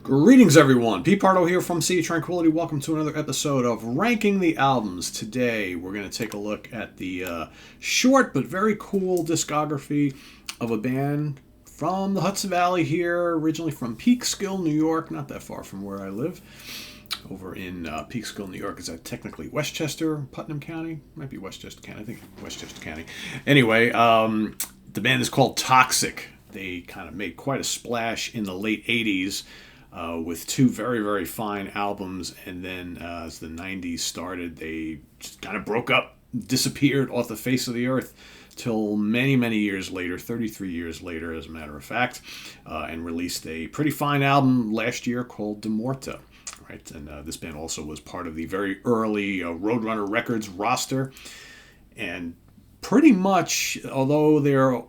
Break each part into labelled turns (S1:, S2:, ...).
S1: Greetings, everyone. Pete Pardo here from Sea of Tranquility. Welcome to another episode of Ranking the Albums. Today, we're going to take a look at the short but very cool discography of a band from the Hudson Valley here, originally from Peekskill, New York, not that far from where I live. Over in Peekskill, New York. Is that technically Westchester, Putnam County? Might be Westchester County. I think Westchester County. Anyway, the band is called Toxik. They kind of made quite a splash in the late 80s. With two very, very fine albums, and then as the 90s started, they just kind of broke up, disappeared off the face of the earth till many, many years later, 33 years later, as a matter of fact, and released a pretty fine album last year called Dysmortha. Right, and this band also was part of the very early Roadrunner Records roster, and pretty much, although they're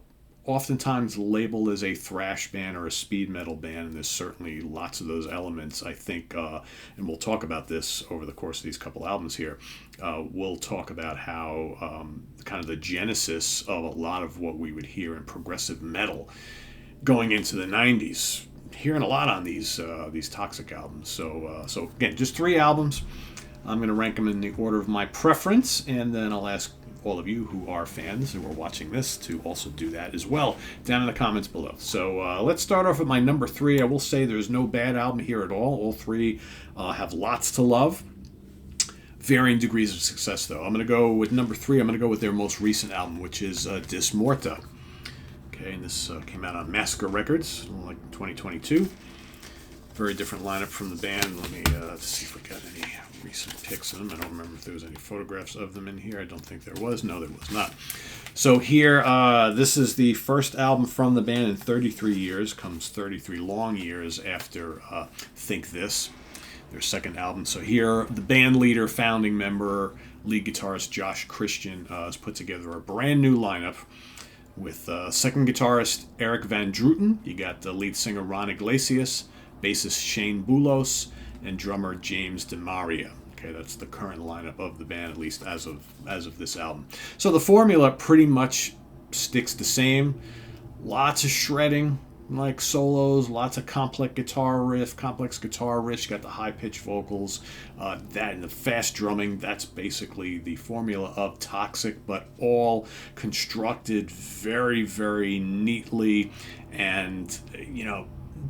S1: oftentimes labeled as a thrash band or a speed metal band, and there's certainly lots of those elements, I think, and we'll talk about this over the course of these couple albums here. We'll talk about how kind of the genesis of a lot of what we would hear in progressive metal going into the 90s. Hearing a lot on these Toxik albums. So again, just three albums. I'm going to rank them in the order of my preference, and then I'll ask all of you who are fans who are watching this to also do that as well down in the comments below. So let's start off with my number three. I will say there's no bad album here at all. All three have lots to love. Varying degrees of success, though. I'm going to go with number three. I'm going to go with their most recent album, which is Dysmortha. Okay, and this came out on Massacre Records, like 2022. Very different lineup from the band. Let me see if we got any recent pics of them. I don't remember if there was any photographs of them in here. I don't think there was. No, there was not. So here, this is the first album from the band in 33 years. Comes 33 long years after Think This, their second album. So here, the band leader, founding member, lead guitarist Josh Christian has put together a brand new lineup with second guitarist Eric Van Druten. You got the lead singer Ron Iglesias, bassist Shane Boulos, and drummer James DeMaria. Okay, that's the current lineup of the band, at least as of this album. So the formula pretty much sticks the same. Lots of shredding, like solos, lots of complex guitar riffs. You got the high-pitched vocals, that and the fast drumming. That's basically the formula of Toxik, but all constructed very, very neatly, and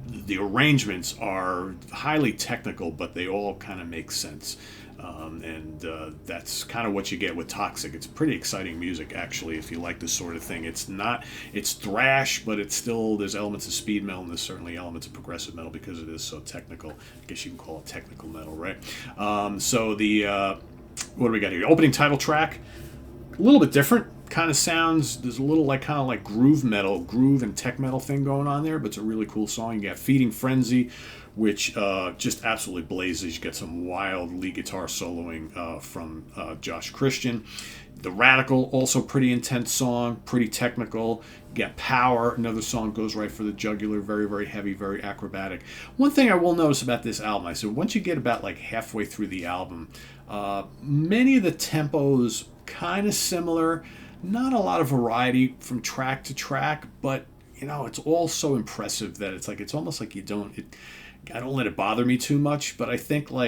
S1: the arrangements are highly technical, but they all kind of make sense. And that's kind of what you get with Toxik. It's pretty exciting music, actually, if you like this sort of thing. It's thrash, but it's still, there's elements of speed metal, and there's certainly elements of progressive metal because it is so technical. I guess you can call it technical metal, right? So what do we got here? Opening title track, a little bit different. Kind of sounds, there's a little kind of groove and tech metal thing going on there, but it's a really cool song. You got Feeding Frenzy, which just absolutely blazes. You get some wild lead guitar soloing from Josh Christian. The Radical, also pretty intense song, pretty technical. You got Power, another song goes right for the jugular, very, very heavy, very acrobatic. One thing I will notice about this album, I said once you get about halfway through the album, many of the tempos kind of similar. Not a lot of variety from track to track, but it's all so impressive that it's almost like I don't let it bother me too much. But I think now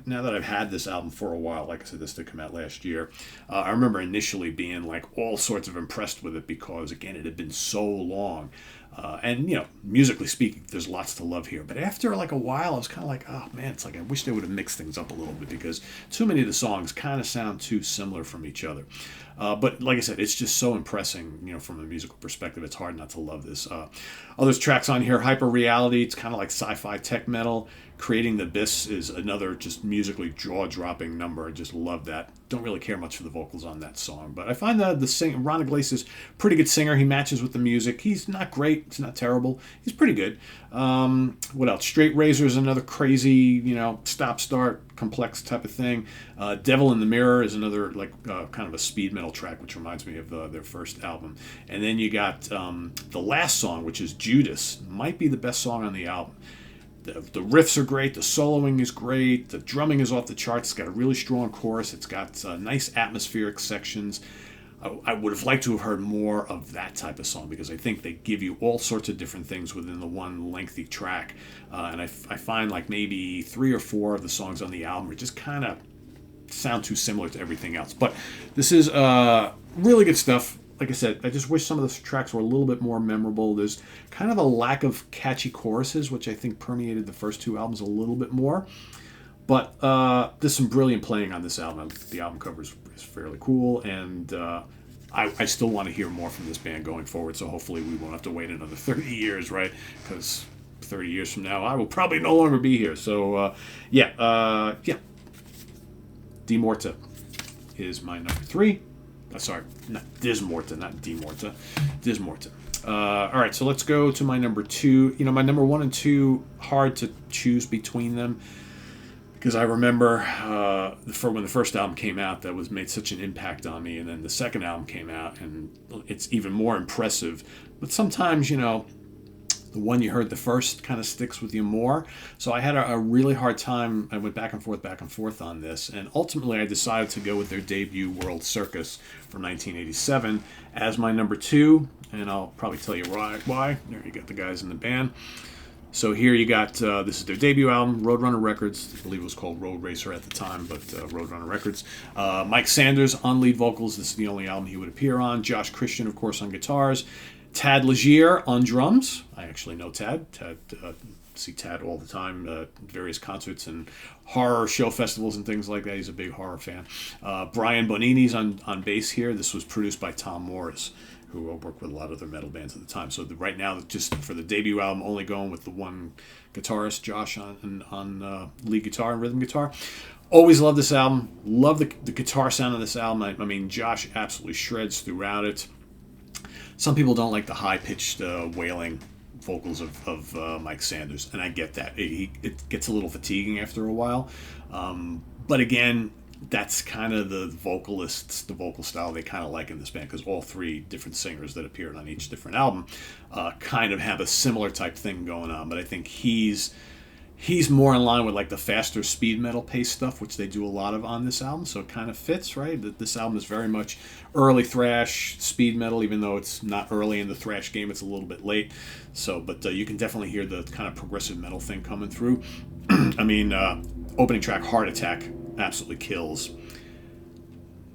S1: that I've had this album for a while, like I said, this did come out last year. I remember initially being all sorts of impressed with it because again, it had been so long. And musically speaking, there's lots to love here. But after a while, I was kind of oh man, it's I wish they would have mixed things up a little bit because too many of the songs kind of sound too similar from each other. But like I said, it's just so impressing, from a musical perspective. It's hard not to love this. Other tracks on here, Hyper Reality. It's kind of like sci-fi tech metal. Creating the Abyss is another just musically jaw-dropping number. I just love that. Don't really care much for the vocals on that song, but I find the singer, Ron Iglesias, pretty good singer. He matches with the music. He's not great. It's not terrible. He's pretty good. What else? Straight Razor is another crazy, stop-start, complex type of thing. Devil in the Mirror is another kind of a speed metal track, which reminds me of their first album. And then you got the last song, which is Judas. Might be the best song on the album. The riffs are great, the soloing is great, the drumming is off the charts. It's got a really strong chorus. It's got nice atmospheric sections. I would have liked to have heard more of that type of song, because I think they give you all sorts of different things within the one lengthy track. And I find like maybe 3 or 4 of the songs on the album are just kind of sound too similar to everything else. But this is really good stuff. Like I said, I just wish some of the tracks were a little bit more memorable. There's kind of a lack of catchy choruses, which I think permeated the first 2 albums a little bit more. But there's some brilliant playing on this album. The album cover is fairly cool, and I still want to hear more from this band going forward, so hopefully we won't have to wait another 30 years, right? Because 30 years from now, I will probably no longer be here. So, yeah. Dysmortha is my number 3. Sorry, not Dysmortha, not Dysmortha. Dysmortha. All right, so let's go to my number 2. My number 1 and 2, hard to choose between them, because I remember when the first album came out, that was made such an impact on me, and then the second album came out, and it's even more impressive. But sometimes, the one you heard the first kind of sticks with you more. So I had a really hard time. I went back and forth on this, and ultimately I decided to go with their debut, World Circus, from 1987, as my number 2, and I'll probably tell you why. There you got the guys in the band. So here you got, this is their debut album, Roadrunner Records. I believe it was called Road Racer at the time, but Roadrunner Records. Mike Sanders on lead vocals. This is the only album he would appear on. Josh Christian, of course, on guitars. Tad Legier on drums. I actually know Tad. See Tad all the time at various concerts and horror show festivals and things like that. He's a big horror fan. Brian Bonini's on bass here. This was produced by Tom Morris, who worked with a lot of other metal bands at the time. So right now, just for the debut album, only going with the one guitarist, Josh, on lead guitar and rhythm guitar. Always love this album. Love the guitar sound of this album. I mean, Josh absolutely shreds throughout it. Some people don't like the high-pitched wailing vocals of Mike Sanders, and I get that. It gets a little fatiguing after a while. But again, that's kind of the vocal style they kind of like in this band, because all 3 different singers that appeared on each different album kind of have a similar type thing going on. But I think he's more in line with like the faster speed metal pace stuff, which they do a lot of on this album, so it kind of fits, right? This album is very much early thrash, speed metal, even though it's not early in the thrash game, it's a little bit late. So, but you can definitely hear the kind of progressive metal thing coming through. I mean, opening track, Heart Attack, absolutely kills.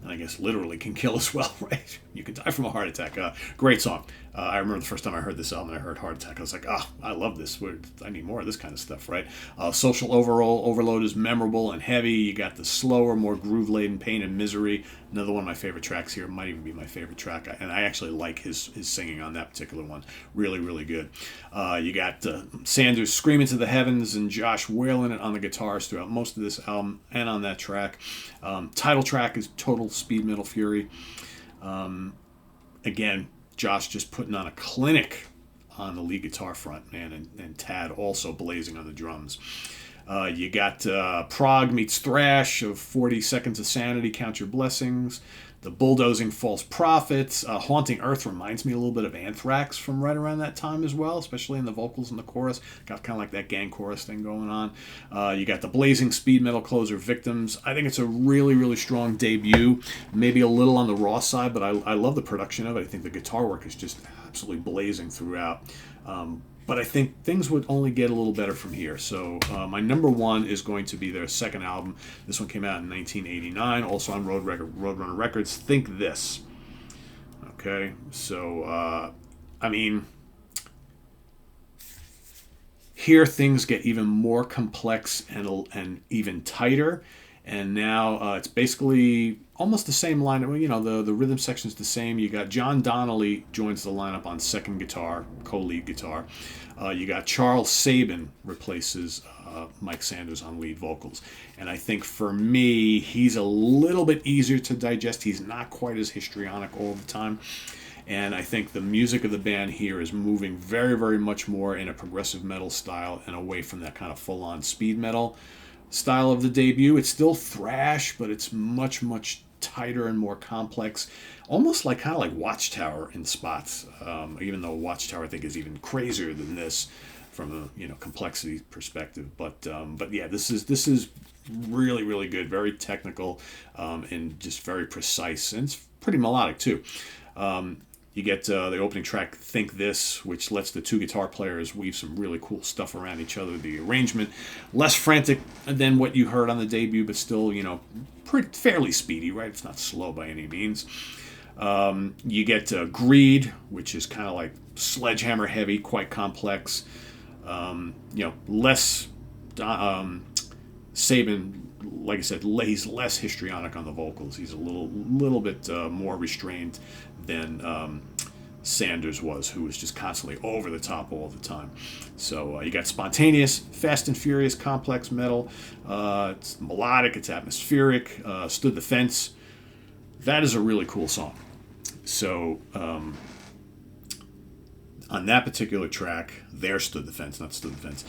S1: And I guess literally can kill as well, right? You can die from a heart attack. Great song. I remember the first time I heard this album and I heard Heart Attack, I was like, I love this. I need more of this kind of stuff, right? Social Overload is memorable and heavy. You got the slower, more groove-laden Pain and Misery. Another one of my favorite tracks here. Might even be my favorite track. And I actually like his singing on that particular one. Really, really good. You got Sanders screaming to the heavens and Josh wailing it on the guitars throughout most of this album and on that track. Title track is total speed metal fury. Again, Josh just putting on a clinic on the lead guitar front, man, and Tad also blazing on the drums. You got Prog meets Thrash of 40 Seconds of Sanity, Count Your Blessings. The Bulldozing False Prophets. Haunting Earth reminds me a little bit of Anthrax from right around that time as well, especially in the vocals and the chorus. Got kind of like that gang chorus thing going on. You got the blazing speed metal closer, Victims. I think it's a really, really strong debut. Maybe a little on the raw side, but I love the production of it. I think the guitar work is just absolutely blazing throughout. But I think things would only get a little better from here. So my number 1 is going to be their second album. This one came out in 1989, also on Roadrunner Records. Think This. Okay, so, I mean, here things get even more complex and even tighter. And now it's basically almost the same lineup. You know, the rhythm section's the same. You got John Donnelly joins the lineup on second guitar, co-lead guitar. You got Charles Sabin replaces Mike Sanders on lead vocals. And I think for me, he's a little bit easier to digest. He's not quite as histrionic all the time. And I think the music of the band here is moving very, very much more in a progressive metal style and away from that kind of full-on speed metal style of the debut. It's still thrash, but it's much, much tighter and more complex, almost like kind of like Watchtower in spots. Even though Watchtower I think is even crazier than this from a complexity perspective. But yeah, this is really, really good, very technical, and just very precise. And it's pretty melodic too. You get the opening track, Think This, which lets the two guitar players weave some really cool stuff around each other. The arrangement, less frantic than what you heard on the debut, but still, fairly speedy, right? It's not slow by any means. You get Greed, which is kind of like sledgehammer heavy, quite complex. Less Sabin, like I said, he's less histrionic on the vocals. He's a little bit more restrained than Sanders was, who was just constantly over the top all the time. So you got spontaneous, fast and furious, complex metal. It's melodic, it's atmospheric. Stood the Fence. That is a really cool song. So on that particular track, there Stood the Fence, not Stood the Fence.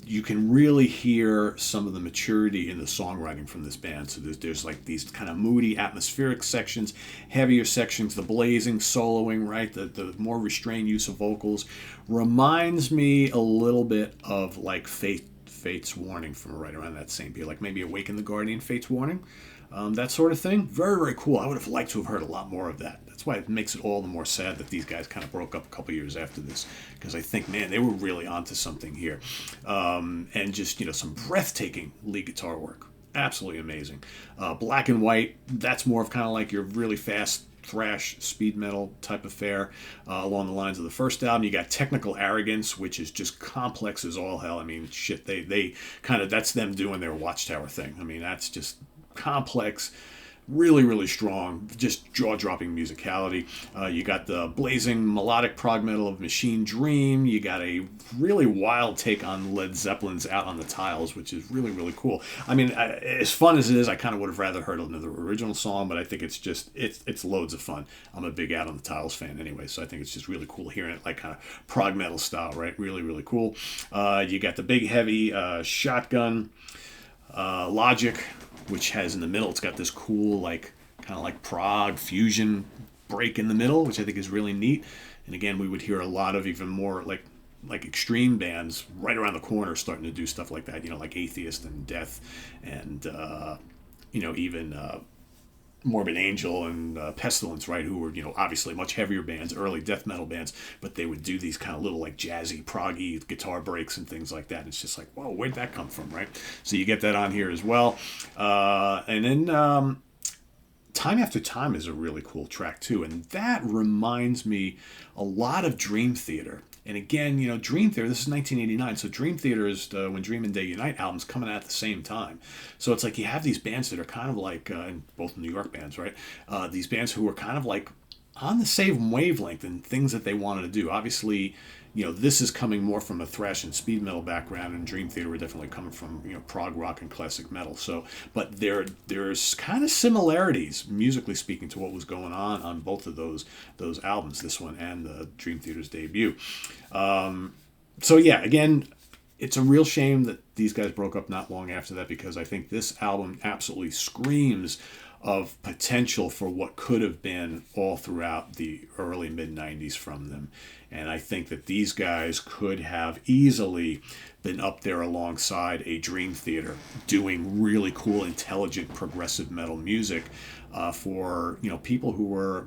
S1: You can really hear some of the maturity in the songwriting from this band. So there's like these kind of moody, atmospheric sections, heavier sections, the blazing, soloing, right? The more restrained use of vocals reminds me a little bit of like Fate's Warning from right around that same period, like maybe Awaken the Guardian, Fate's Warning, that sort of thing. Very, very cool. I would have liked to have heard a lot more of that. That's why it makes it all the more sad that these guys kind of broke up a couple years after this, because I think, man, they were really onto something here. And just, some breathtaking lead guitar work. Absolutely amazing. Black and White, that's more of kind of like your really fast thrash, speed metal type affair, along the lines of the first album. You got Technical Arrogance, which is just complex as all hell. I mean, shit, they kind of, that's them doing their Watchtower thing. I mean, that's just complex, really, really strong, just jaw-dropping musicality. You got the blazing melodic prog metal of Machine Dream. You got a really wild take on Led Zeppelin's Out on the Tiles, which is really, really cool. I mean, as fun as it is, I kind of would have rather heard another original song, but I think it's just, it's loads of fun. I'm a big Out on the Tiles fan anyway, so I think it's just really cool hearing it like kind of prog metal style, right? Really, really cool. You got the big, heavy Shotgun, Logic, which has in the middle, it's got this cool, like, kind of like prog fusion break in the middle, which I think is really neat. And again, we would hear a lot of even more like extreme bands right around the corner starting to do stuff like that, like Atheist and Death and, even Morbid Angel and Pestilence, right, who were, obviously much heavier bands, early death metal bands, but they would do these kind of little like jazzy, proggy guitar breaks and things like that. And it's just like, whoa, where'd that come from, right? So you get that on here as well. And then Time After Time is a really cool track too, and that reminds me a lot of Dream Theater. And again, Dream Theater, this is 1989, so Dream Theater is When Dream and Day Unite albums coming out at the same time. So it's like you have these bands that are kind of like, both New York bands, right? These bands who are kind of like on the same wavelength and things that they wanted to do. Obviously, this is coming more from a thrash and speed metal background, and Dream Theater were definitely coming from, prog rock and classic metal. So, but there's kind of similarities, musically speaking, to what was going on both of those albums, this one and the Dream Theater's debut. So yeah, again, it's a real shame that these guys broke up not long after that, because I think this album absolutely screams of potential for what could have been all throughout the early mid-90s from them. And I think that these guys could have easily been up there alongside a Dream Theater doing really cool, intelligent, progressive metal music for people who were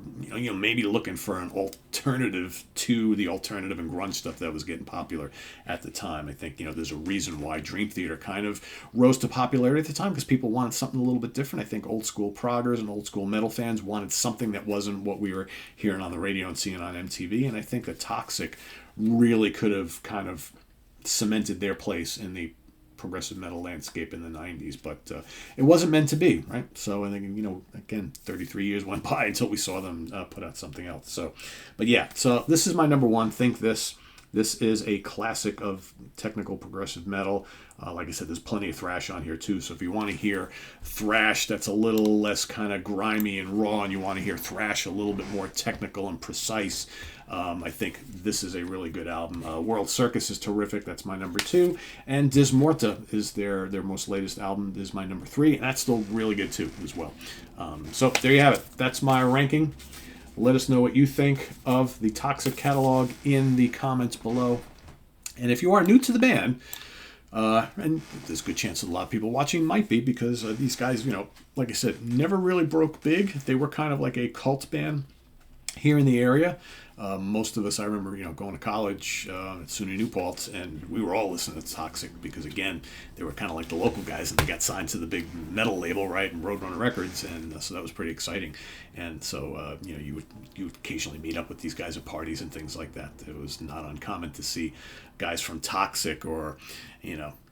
S1: maybe looking for an alternative to the alternative and grunge stuff that was getting popular at the time. I think there's a reason why Dream Theater kind of rose to popularity at the time, because people wanted something a little bit different. I think old school proggers and old school metal fans wanted something that wasn't what we were hearing on the radio and seeing on MTV. And I think that Toxik really could have kind of cemented their place in the progressive metal landscape in the 90s, but it wasn't meant to be, right? So I think, again, 33 years went by until we saw them put out something else. So, but yeah, so this is my number one, Think This. This is a classic of technical progressive metal. Like I said, there's plenty of thrash on here too. So if you want to hear thrash that's a little less kind of grimy and raw, and you want to hear thrash a little bit more technical and precise, I think this is a really good album. World Circus is terrific. That's my number 2. And Dysmortha is their most latest album, is my number 3. And that's still really good too as well. So there you have it. That's my ranking. Let us know what you think of the Toxik catalog in the comments below. And if you are new to the band, And there's a good chance that a lot of people watching might be, because these guys, like I said, never really broke big. They were kind of like a cult band here in the area. Most of us, I remember, going to college at SUNY New Paltz, and we were all listening to Toxik because, again, they were kind of like the local guys, and they got signed to the big metal label, right, and Roadrunner Records, and so that was pretty exciting. And so, you would occasionally meet up with these guys at parties and things like that. It was not uncommon to see guys from Toxik, or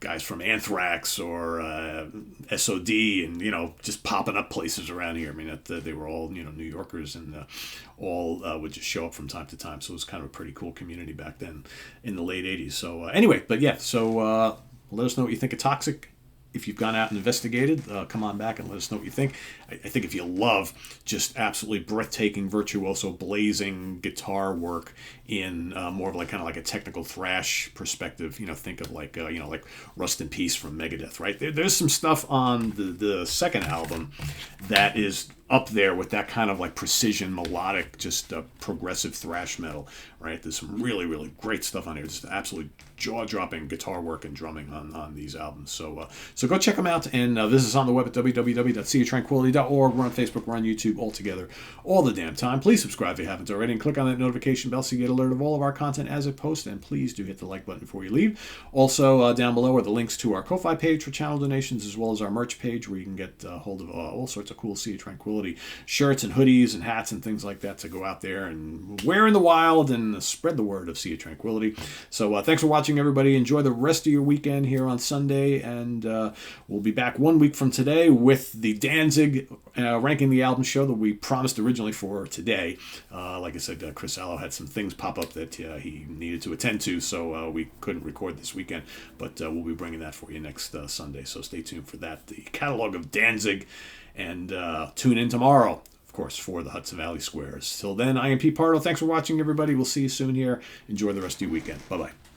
S1: guys from Anthrax or SOD, and just popping up places around here. I mean, they were all New Yorkers, and all would just show up from time to time. So it was kind of a pretty cool community back then in the late '80s. So anyway, but yeah, so let us know what you think of Toxik. If you've gone out and investigated, come on back and let us know what you think. I think if you love just absolutely breathtaking, virtuoso, blazing guitar work in more of like kind of like a technical thrash perspective, think of like like Rust in Peace from Megadeth, right? There's some stuff on the second album that is up there with that kind of like precision, melodic, just progressive thrash metal, right? There's some really, really great stuff on here. Just absolutely jaw-dropping guitar work and drumming on these albums. So go check them out, and visit us on the web at www.seaoftranquility.org. We're on Facebook, we're on YouTube, all together, all the damn time. Please subscribe if you haven't already, and click on that notification bell so you get alert of all of our content as it posts, and please do hit the like button before you leave. Also, down below are the links to our Ko-Fi page for channel donations, as well as our merch page, where you can get hold of all sorts of cool Sea of Tranquility shirts and hoodies and hats and things like that to go out there and wear in the wild and spread the word of Sea of Tranquility. So thanks for watching, everybody. Enjoy the rest of your weekend here on Sunday, and we'll be back 1 week from today with the Danzig ranking the album show that we promised originally for today. Like I said, Chris Allo had some things pop up that he needed to attend to, so we couldn't record this weekend, but we'll be bringing that for you next Sunday, so stay tuned for that. The catalog of Danzig. And tune in tomorrow, of course, for the Hudson Valley Squares. Till then, I am Pete Pardo. Thanks for watching, everybody. We'll see you soon here. Enjoy the rest of your weekend. Bye-bye.